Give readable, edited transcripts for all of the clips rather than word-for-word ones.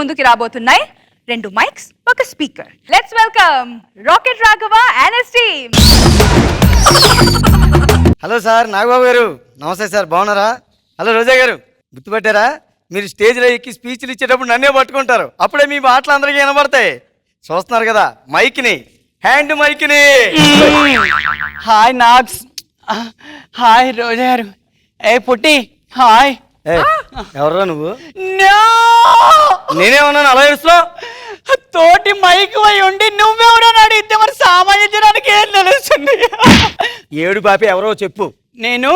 ముందుకి రాబోతున్నాయి 2 mics, 1 speaker. Let's welcome rocket Raghava and his team. Hello sir, Nagababu గారు. నమస్తే సార్, బాగున్నారా? హలో రోజా గారు, గుర్తుపట్టారా? మీరు స్టేజ్లో ఎక్కి స్పీచ్లు ఇచ్చేటప్పుడు నన్నే పట్టుకుంటారు, అప్పుడే మీ మాటలు అందరికీ వినబడతాయి. చూస్తున్నారు కదా మైక్ని, హ్యాండ్ మైక్ని. హాయ్ నాగ్స్, హాయ్ రోజా గారు. ఏ పుట్టి హాయ్. ఎవరా నువ్వు? నో, నేనే ఉన్నాను అలా ఏడుస్తున్నావు? తోటి మైక్ అయి ఉండి నువ్వెవరని అడిగితే మరి సామాన్య జనానికి ఏం తెలుస్తుంది? ఏడు పాపి ఎవరో చెప్పు. నేను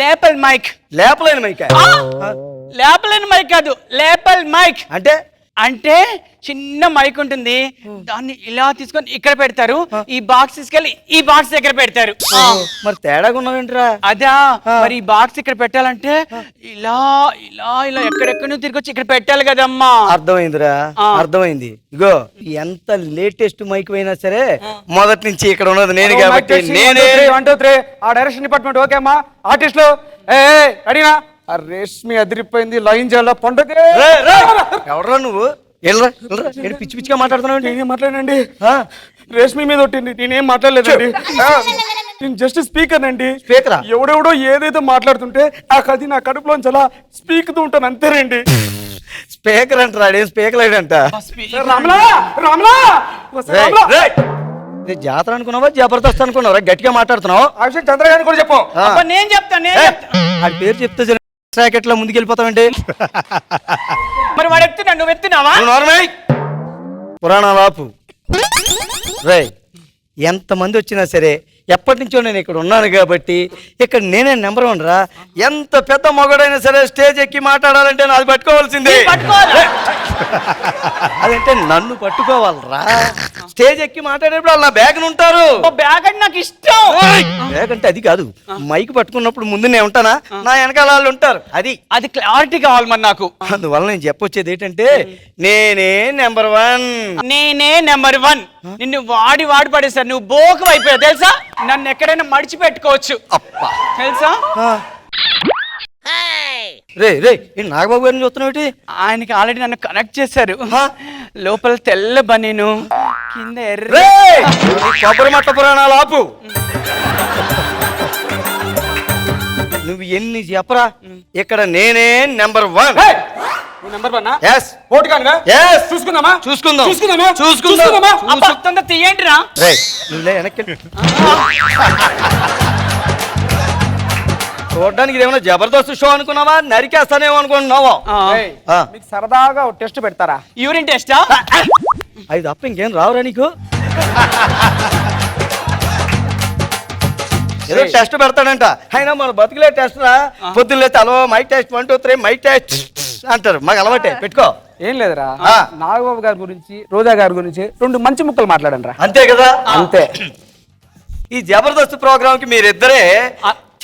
లేపల్ మైక్. లేపలేని మైక్? లేపలేని మైక్ కాదు, లేపల్ మైక్. అంటే అంటే చిన్న మైక్ ఉంటుంది, దాన్ని ఇలా తీసుకొని ఇక్కడ పెడతారు, ఈ బాక్స్ తీసుకెళ్ళి ఈ బాక్స్ దగ్గర పెడతారు. మరి తేడాగా ఉన్నావేంట్రా? అదా, మరి ఈ బాక్స్ ఇక్కడ పెట్టాలంటే ఇలా ఇలా ఇలా ఎక్కడెక్కడ తిరిగొచ్చి ఇక్కడ పెట్టాలి కదమ్మా. అర్థమైందిరా, అర్థమైంది. ఇగో ఎంత లేటెస్ట్ మైక్ అయినా సరే మొదటి నుంచి ఇక్కడ ఉన్నది నేను కాబట్టి నేనే. 1 2 3 ఆ డైరెక్షన్ డిపార్ట్మెంట్ ఓకే అమ్మా. ఆర్టిస్టులు అడిగినా రేష్మి అదిరిపోయింది, లైన్ చేయాల పండుగ. ఎవడరా నువ్వు? ఏంటి పిచ్చి పిచ్చిగా మాట్లాడుతున్నావు? నేనేం మాట్లాడండి, రేష్మి మీద కొట్టింది, నేనేం మాట్లాడలేదండి. నేను జస్ట్ స్పీకర్ అండి. స్పీకరా? ఎవడెవడో ఏదైతే మాట్లాడుతుంటే అది నా కడుపులోంచి అలా స్పీకుతూ ఉంటాను అంతేనండి. స్పీకర్ అంటారా? ఏం స్పీకర్ అయ్యంట? రామ్లా రామ్లా జాతర అనుకున్నావా జబర్దస్త్ అనుకున్నావా? గట్టిగా మాట్లాడుతున్నావు. ఆ విషయం చంద్రగారిని కూడా చెప్పు. నేను చెప్తాను. ఆ పేరు చెప్తే రాకెట్లో ముందుకెళ్ళిపోతావండి. మరి వాడు ఎత్తున్నా, నువ్వు ఎత్తున్నావా? పురాణాలు ఆపు. రే, ఎంతమంది వచ్చినా సరే ఎప్పటి నుంచో నేను ఇక్కడ ఉన్నాను కాబట్టి ఇక్కడ నేనే నెంబర్ 1 రా. ఎంత పెద్ద మొగడైనా సరే స్టేజ్ ఎక్కి మాట్లాడాలంటే నాది పట్టుకోవాల్సిందే. అదంటే నన్ను పట్టుకోవాలరా. స్టేజ్ ఎక్కి మాట్లాడేప్పుడు వాళ్ళు నా బ్యాగ్ ఉంటారు. బ్యాగ్ అంటే నాకు ఇష్టం. బ్యాగ్ అంటే అది కాదు, మైక్ పట్టుకున్నప్పుడు ముందు నేను ఉంటానా, నా వెనకాల వాళ్ళు ఉంటారు. అది క్లారిటీ కావాలి మరి నాకు. అందువల్ల నేను చెప్పొచ్చేది ఏంటంటే నేనే నెంబర్ 1. నేనే నెంబర్ 1. నిన్ను వాడి పడేసారు, నువ్వు బోకు అయిపోయావు తెలుసా. నన్ను ఎక్కడైనా మడిచిపెట్టుకోవచ్చు తెలుసా. రే రే, నాగబాబు గారిని చూస్తున్నావు? ఆయనకి ఆల్రెడీ నన్ను కనెక్ట్ చేశారు. లోపల తెల్ల బనీను, కింద ఎర్ర. కొబ్బరి మట్ల పురాణాలు ఆపు. నువ్వు ఎన్ని చెప్పరా, ఇక్కడ నేనే నెంబర్ 1. నెంబర్ 1 yes ఓటుగానుగా yes చూసుకుందామా చూసుకుందా తీయండి రా. రే నువ్వులే వెనక్కి. చూడడానికి ఇదేమన్నా జబర్దస్త్ షో అనుకున్నావా? నరికేస్తానేమో అనుకుంటున్నావా? మీకు సరదాగా టెస్ట్ పెడతారా? యూరిన్ టెస్టా? అది తప్ప ఇంకేం రావురా నీకు? ఏదో టెస్ట్ పెడతాడంట, అయినా మన బతుకులే టెస్ట్ రా. పొద్దున్న లేతే hello mic test 1 2 3 mic test అంటారు. మాకు అలవాటే, పెట్టుకో. ఏం లేదురా, నాగబాబు గారి గురించి రోజా గారి గురించి 2 మంచి ముక్కలు మాట్లాడండి రా. అంతే కదా? అంతే. ఈ జబర్దస్త్ ప్రోగ్రామ్ కి మీరిద్దరే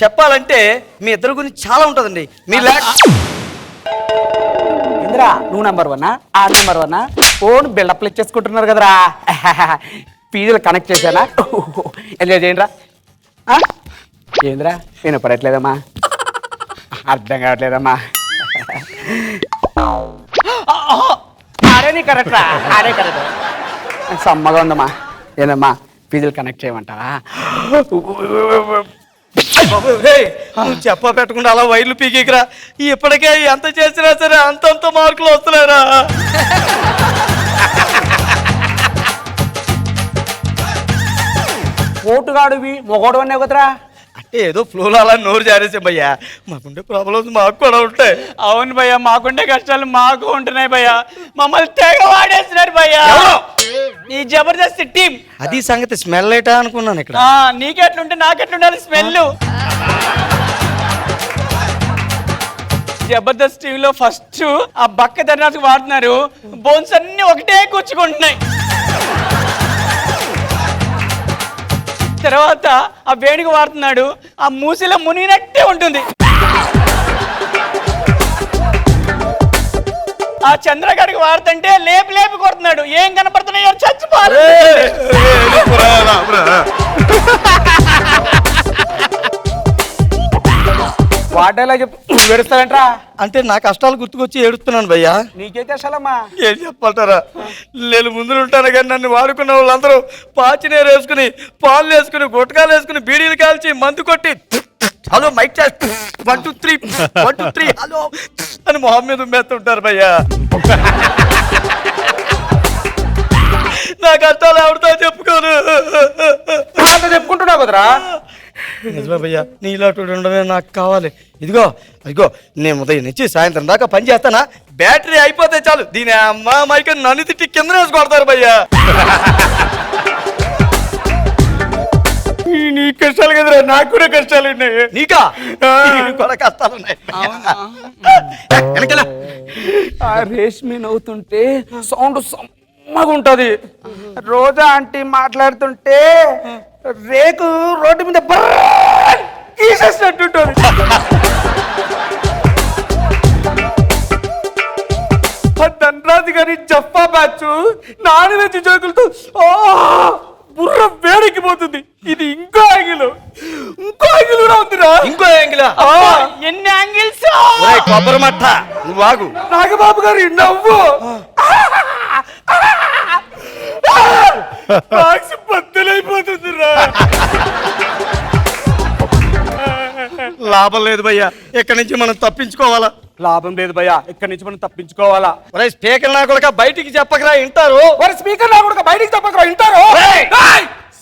చెప్పాలంటే మీ ఇద్దరు గురించి చాలా ఉంటుందండి. మీ ఇంద్రా నువ్వు నెంబర్ 1 ఆ నెంబర్ 1 ఫోన్ బిల్డప్లు ఇచ్చేసుకుంటున్నారు కదరా. ఫీజులు కనెక్ట్ చేశానా? ఎంజాయ్ చేయండి రా. ఏంద్రా నేను పడట్లేదమ్మా, అర్థం కావట్లేదమ్మా. అరే నీ కరెక్ట్ రా, అరే కరెక్ట్. సమ్మగా ఉందమ్మా. ఏందమ్మా ఫీజులు కనెక్ట్ చేయమంటావా? నువ్వు చెప్ప పెట్టకుండా అలా వైర్లు పీకిరా. ఇప్పటికే ఎంత చేసినా సరే అంతంత మార్కులు వస్తున్నారా. కోటుగాడువి మొగోడు అనే కదరా. అంటే ఏదో ఫ్లోలో అలా నోరు జారేసే భయ్యా, మాకుండే ప్రాబ్లమ్స్ మాకు కూడా ఉంటాయి. అవును భయ్యా, మాకుండే కష్టాలు మాకు ఉంటున్నాయి భయ్యా. మమ్మల్ని తెగ వాడేస్తున్నారు భయ్యా ఈ జబర్దస్త్ టీం. అది సంగతి. స్మెల్ ఏటా అనుకున్నాను ఇక్కడ. నీకెట్లుంటే నాకెట్లుండాలి స్మెల్. జబర్దస్త్ టీంలో ఫస్ట్ ఆ బక్క ధర్నాథ్ వాడుతున్నారు, బోన్స్ అన్ని ఒకటే కూర్చుకుంటున్నాయి. తర్వాత ఆ వేడిగా వాడుతున్నాడు, ఆ మూసిలో మునిగినట్టే ఉంటుంది. ఆ చంద్రగాడికి వాడుతుంటే లేపి లేపి కొడుతున్నాడు, ఏం కనపడుతున్నాయో చచ్చిపోవాలి. డైలాగ్ చెప్పు వెడుస్తావేంట్రా? అంటే నా కష్టాలు గుర్తుకొచ్చి ఏడుస్తున్నాను భయ్యా. నీకైతే అసలమ్మా ఏం చెప్పాలటారా, నేను ముందు ఉంటాను కానీ నన్ను వాడుకున్న వాళ్ళందరూ పాచినేరు వేసుకుని, పాలు వేసుకుని, గుట్టకాలు వేసుకుని, బీడీలు కాల్చి, మందు కొట్టి హలో మైక్ టెస్ట్ 1 2 3 1 2 3 హలో అని మొహం మీద ఉమ్మేస్తుంటారు భయ్యా. నా కష్టాలు ఎవరితో చెప్పుకోను. చెప్పుకుంటున్నావు కదరా. నిజమే భయ్యా, నీ ఇలాంటి ఉండడమే నాకు కావాలి. ఇదిగో నేను ఉదయం నుంచి సాయంత్రం దాకా పని చేస్తానా, బ్యాటరీ అయిపోతే చాలు దీని అమ్మ మైక నన్ను తిట్టి కింద వేసి కొడతారు భయ్యా. నీ కష్టాలు కదరా, నాకు కూడా కష్టాలు ఉన్నాయి. నీకా కూడా కష్టాలు ఉన్నాయి. వెనకాల ఆ రేష్మి నవ్వుతుంటే సౌండ్ సమ్మగా ఉంటది. రోజా ఆంటీ మాట్లాడుతుంటే రేకు రోడ్డు మీద తీసేసినట్టుంటది. ధనరాజు గారి జఫా బ్యాచ్ నాన్ వెజ్ జోకులతో బుర్ర వేడెక్కిపోతుంది. ఇది ఇంకో యాంగిల్ కూడా ఉందిరా. ఇంకో యాంగిలా? ఎన్ని యాంగిల్స్? కొబ్బరి మట్ట నువ్వు ఆగు. నాగబాబు గారి నవ్వు బద్దలైపోతుందిరా. లాభం లేదు భయ్యా, ఇక్కడి నుంచి మనం తప్పించుకోవాలా? లాభం లేదు భయ్యా, ఇక్కడి నుంచి మనం తప్పించుకోవాలా. స్పీకర్ నా కొడుక బయటికి చెప్పకరా, వింటారు. స్పీకర్ నా కొడుక బయటికి చెప్పకరా, వింటారు.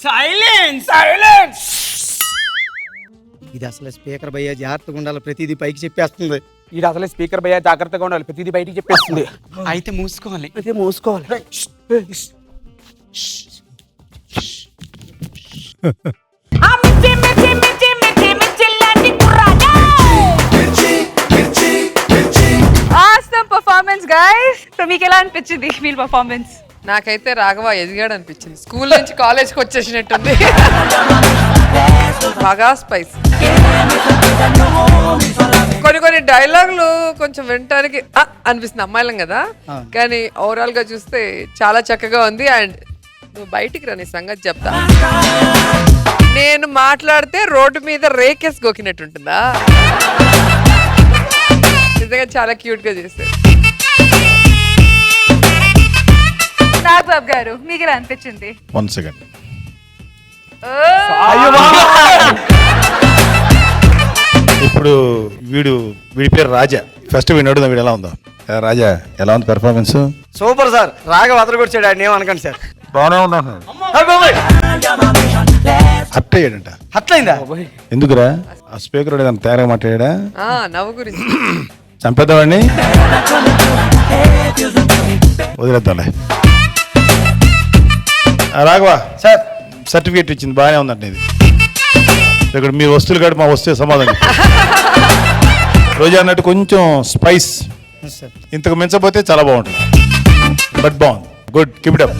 సైలెన్స్. ఇది అసలు స్పీకర్ భయ్యా, జాగ్రత్తగా ఉండాలి, ప్రతిదీ పైకి చెప్పేస్తుంది. ఇది అసలే స్పీకర్ భయ్యా, జాగ్రత్తగా ఉండాలి, ప్రతిదీ బయటికి చెప్పేస్తుంది. అయితే మూసుకోవాలి. అయితే మూసుకోవాలి. Awesome performance guys. సో మీకు ఎలా అనిపించింది మీ పర్ఫార్మెన్స్? నాకైతే రాఘవ ఎదిగాడు అనిపించింది. స్కూల్ నుంచి కాలేజ్కి వచ్చేసినట్టుంది. బాగా స్పైస్. కొన్ని డైలాగులు కొంచెం వినటానికి అనిపిస్తుంది, అమ్మాయిలం కదా, కానీ ఓవరాల్ గా చూస్తే చాలా చక్కగా ఉంది. అండ్ నువ్వు బయటికి రాని సంగతి చెప్తా. నేను మాట్లాడితే రోడ్డు మీద రేకేసి గోకినట్టుంటుందా? నిజంగా చాలా క్యూట్ గా చేశారు. నాగబాబు గారు మీకు ఎలా అనిపించింది? 1 సెకండ్. ఇప్పుడు వీడి పేరు రాజా. ఫస్ట్ వీడిని అడుగుదాం, వీడు ఎలా ఉందో. రాజా ఎలా ఉంది పెర్ఫార్మెన్స్? Super sir. రాఘవ అదరగొచ్చాడు, ఆయన ఏమనకండి సార్. బాగానే ఉందా? హట్ అయ్యాడంట. అట్లయిందా? ఎందుకురా? ఆ స్పీకర్ ఏదైనా తేరగా మాట్లాడా? నవ్వు గురించి చంపేద్దామండి, వదిలేద్దాంలే. రాఘవ సార్ సర్టిఫికేట్ ఇచ్చింది, బాగానే ఉందంట. ఇది ఇక్కడ మీ వస్తువులు కాదు, మా వస్తువు సమాధానం. రోజా అన్నట్టు కొంచెం స్పైస్ ఇంతకు మించపోతే చాలా బాగుంటుంది. బట్ బాగుంది, గుడ్, కీప్ ఇట్ అప్.